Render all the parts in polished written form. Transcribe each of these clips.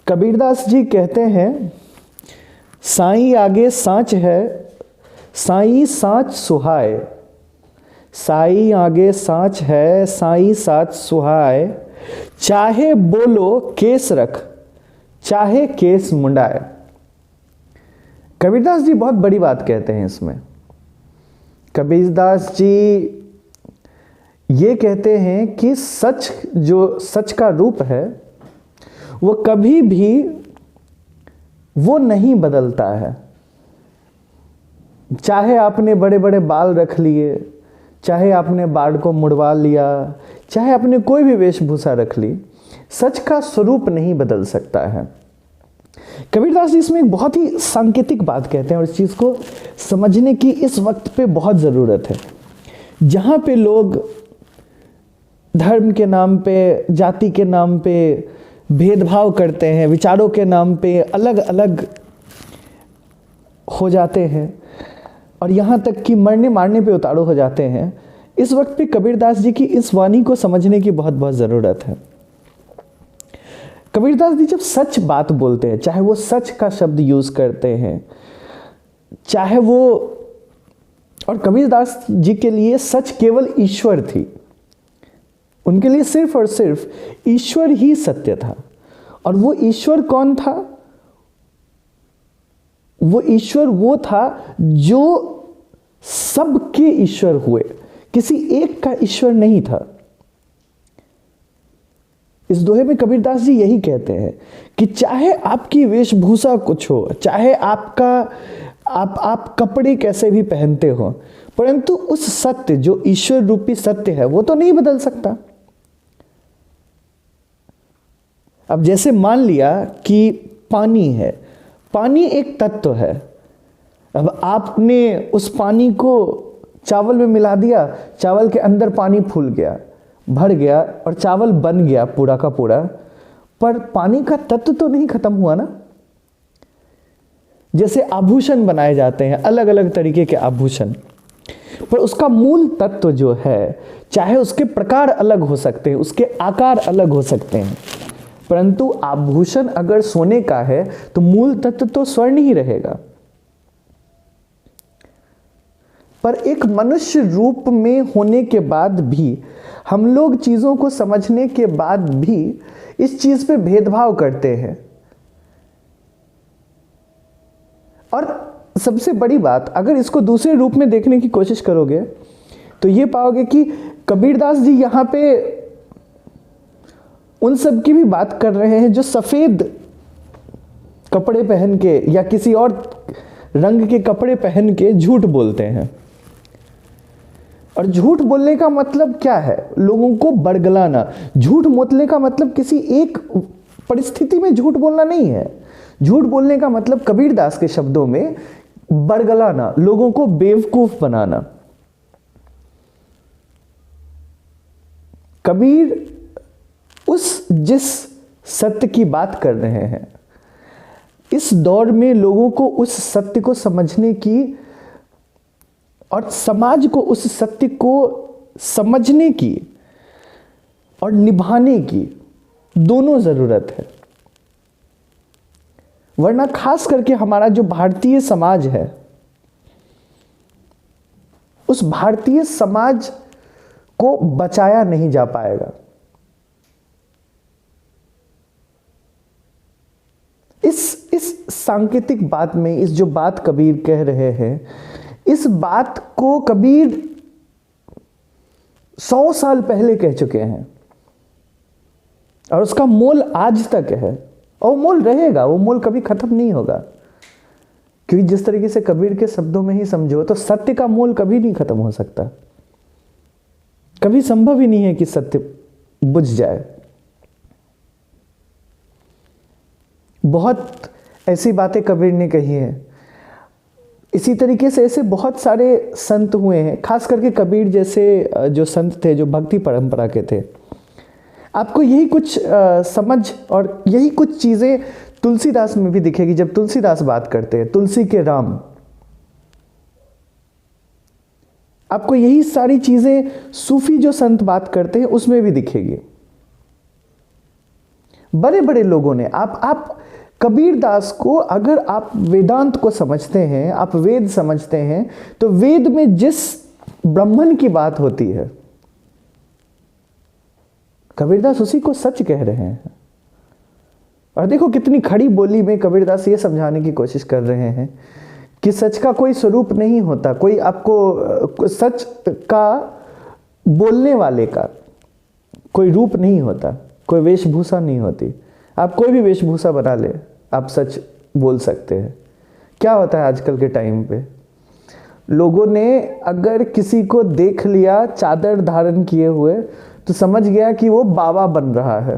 कबीरदास जी कहते हैं, साईं आगे सांच है, साईं सांच सुहाए। साईं आगे सांच है, साईं सांच सुहाए। चाहे बोलो केस रख, चाहे केस मुंडाए। कबीरदास जी बहुत बड़ी बात कहते हैं इसमें। कबीरदास जी ये कहते हैं कि सच, जो सच का रूप है वो कभी भी वो नहीं बदलता है। चाहे आपने बड़े बड़े बाल रख लिए, चाहे आपने बाल को मुड़वा लिया, चाहे आपने कोई भी वेशभूषा रख ली, सच का स्वरूप नहीं बदल सकता है। कबीरदास जी इसमें एक बहुत ही सांकेतिक बात कहते हैं और इस चीज़ को समझने की इस वक्त पे बहुत ज़रूरत है। जहाँ पे लोग धर्म के नाम पे, जाति के नाम पे भेदभाव करते हैं, विचारों के नाम पे अलग अलग हो जाते हैं और यहाँ तक कि मरने मारने पे उतारू हो जाते हैं, इस वक्त पे कबीरदास जी की इस वाणी को समझने की बहुत बहुत ज़रूरत है। कबीरदास जी जब सच बात बोलते हैं, चाहे वो सच का शब्द यूज़ करते हैं, चाहे वो, और कबीरदास जी के लिए सच केवल ईश्वर थी। उनके लिए सिर्फ और सिर्फ ईश्वर ही सत्य था। और वो ईश्वर कौन था? वो ईश्वर वो था जो सबके ईश्वर हुए, किसी एक का ईश्वर नहीं था। इस दोहे में कबीरदास जी यही कहते हैं कि चाहे आपकी वेशभूषा कुछ हो, चाहे आप कपड़े कैसे भी पहनते हो, परंतु उस सत्य जो ईश्वर रूपी सत्य है वो तो नहीं बदल सकता। अब जैसे मान लिया कि पानी है, पानी एक तत्व है। अब आपने उस पानी को चावल में मिला दिया, चावल के अंदर पानी फूल गया, भर गया और चावल बन गया पूरा का पूरा, पर पानी का तत्व तो नहीं खत्म हुआ ना। जैसे आभूषण बनाए जाते हैं, अलग अलग तरीके के आभूषण, पर उसका मूल तत्व जो है, चाहे उसके प्रकार अलग हो सकते हैं, उसके आकार अलग हो सकते हैं, परंतु आभूषण अगर सोने का है तो मूल तत्व तो स्वर्ण ही रहेगा। पर एक मनुष्य रूप में होने के बाद भी, हम लोग चीजों को समझने के बाद भी इस चीज पे भेदभाव करते हैं। और सबसे बड़ी बात, अगर इसको दूसरे रूप में देखने की कोशिश करोगे तो ये पाओगे कि कबीरदास जी यहां पे उन सब की भी बात कर रहे हैं जो सफेद कपड़े पहन के या किसी और रंग के कपड़े पहन के झूठ बोलते हैं। और झूठ बोलने का मतलब क्या है? लोगों को बरगलाना। झूठ बोलने का मतलब किसी एक परिस्थिति में झूठ बोलना नहीं है। झूठ बोलने का मतलब कबीरदास के शब्दों में बरगलाना, लोगों को बेवकूफ बनाना। कबीर जिस सत्य की बात कर रहे हैं, इस दौर में लोगों को उस सत्य को समझने की और समाज को उस सत्य को समझने की और निभाने की दोनों जरूरत है। वरना खास करके हमारा जो भारतीय समाज है, उस भारतीय समाज को बचाया नहीं जा पाएगा। इस सांकेतिक बात में, इस जो बात कबीर कह रहे हैं, इस बात को कबीर 100 साल पहले कह चुके हैं और उसका मोल आज तक है और मोल रहेगा, वो मोल कभी खत्म नहीं होगा। क्योंकि जिस तरीके से कबीर के शब्दों में ही समझो तो सत्य का मोल कभी नहीं खत्म हो सकता। कभी संभव ही नहीं है कि सत्य बुझ जाए। बहुत ऐसी बातें कबीर ने कही हैं। इसी तरीके से ऐसे बहुत सारे संत हुए हैं, खास करके कबीर जैसे जो संत थे, जो भक्ति परंपरा के थे। आपको यही कुछ समझ और यही कुछ चीज़ें तुलसीदास में भी दिखेगी। जब तुलसीदास बात करते हैं, तुलसी के राम, आपको यही सारी चीज़ें सूफी जो संत बात करते हैं उसमें भी दिखेगी। बड़े बड़े लोगों ने, आप कबीर दास को, अगर आप वेदांत को समझते हैं, आप वेद समझते हैं, तो वेद में जिस ब्राह्मण की बात होती है, कबीरदास उसी को सच कह रहे हैं। और देखो कितनी खड़ी बोली में कबीरदास ये समझाने की कोशिश कर रहे हैं कि सच का कोई स्वरूप नहीं होता, कोई आपको सच का बोलने वाले का कोई रूप नहीं होता, कोई वेशभूषा नहीं होती। आप कोई भी वेशभूषा बना ले, आप सच बोल सकते हैं। क्या होता है आजकल के टाइम पे, लोगों ने अगर किसी को देख लिया चादर धारण किए हुए तो समझ गया कि वो बाबा बन रहा है।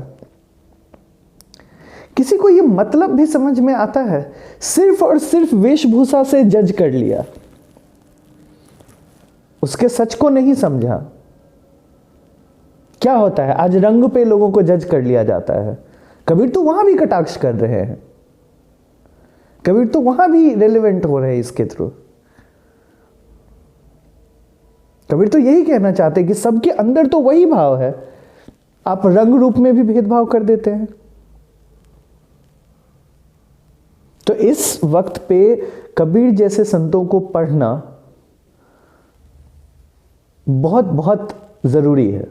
किसी को ये मतलब भी समझ में आता है, सिर्फ और सिर्फ वेशभूषा से जज कर लिया, उसके सच को नहीं समझा। क्या होता है आज रंग पे लोगों को जज कर लिया जाता है। कबीर तो वहां भी कटाक्ष कर रहे हैं, कबीर तो वहां भी रेलेवेंट हो रहे हैं इसके थ्रू। कबीर तो यही कहना चाहते हैं कि सबके अंदर तो वही भाव है, आप रंग रूप में भी भेदभाव कर देते हैं। तो इस वक्त पे कबीर जैसे संतों को पढ़ना बहुत बहुत जरूरी है।